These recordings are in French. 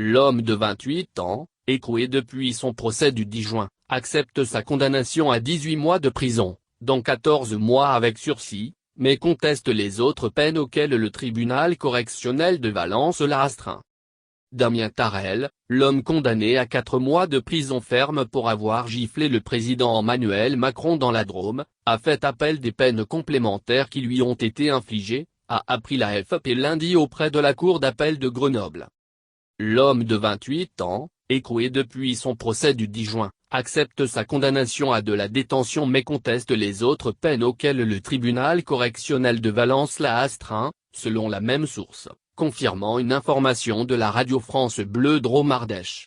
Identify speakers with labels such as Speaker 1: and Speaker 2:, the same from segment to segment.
Speaker 1: L'homme de 28 ans, écroué depuis son procès du 10 juin, accepte sa condamnation à 18 mois de prison, dont 14 mois avec sursis, mais conteste les autres peines auxquelles le tribunal correctionnel de Valence l'a astreint. Damien Tarel, l'homme condamné à 4 mois de prison ferme pour avoir giflé le président Emmanuel Macron dans la Drôme, a fait appel des peines complémentaires qui lui ont été infligées, a appris l'AFP lundi auprès de la cour d'appel de Grenoble. L'homme de 28 ans, écroué depuis son procès du 10 juin, accepte sa condamnation à de la détention mais conteste les autres peines auxquelles le tribunal correctionnel de Valence l'a astreint, selon la même source, confirmant une information de la radio France Bleu Drôme-Ardèche.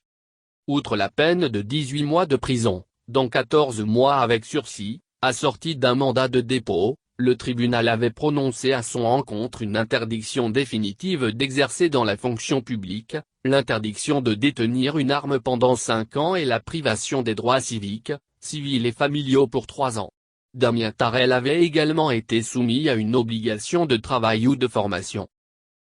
Speaker 1: Outre la peine de 18 mois de prison, dont 14 mois avec sursis, assorti d'un mandat de dépôt, le tribunal avait prononcé à son encontre une interdiction définitive d'exercer dans la fonction publique, l'interdiction de détenir une arme pendant 5 ans et la privation des droits civiques, civils et familiaux pour 3 ans. Damien Tarel avait également été soumis à une obligation de travail ou de formation.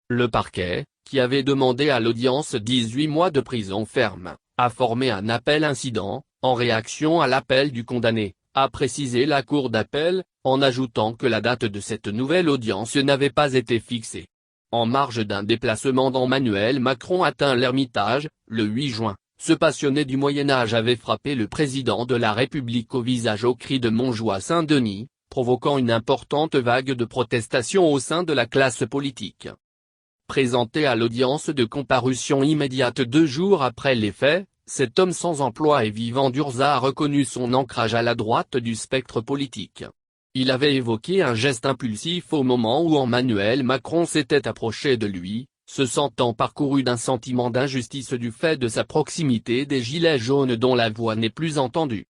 Speaker 1: Le parquet, qui avait demandé à l'audience 18 mois de prison ferme, a formé un appel incident, en réaction à l'appel du condamné, a précisé la cour d'appel, en ajoutant que la date de cette nouvelle audience n'avait pas été fixée. En marge d'un déplacement d'Emmanuel Macron atteint l'Ermitage, le 8 juin, ce passionné du Moyen-Âge avait frappé le président de la République au visage au cri de Montjoie Saint-Denis, provoquant une importante vague de protestation au sein de la classe politique. Présenté à l'audience de comparution immédiate 2 jours après les faits, cet homme sans emploi et vivant d'Urza a reconnu son ancrage à la droite du spectre politique. Il avait évoqué un geste impulsif au moment où Emmanuel Macron s'était approché de lui, se sentant parcouru d'un sentiment d'injustice du fait de sa proximité des Gilets jaunes dont la voix n'est plus entendue.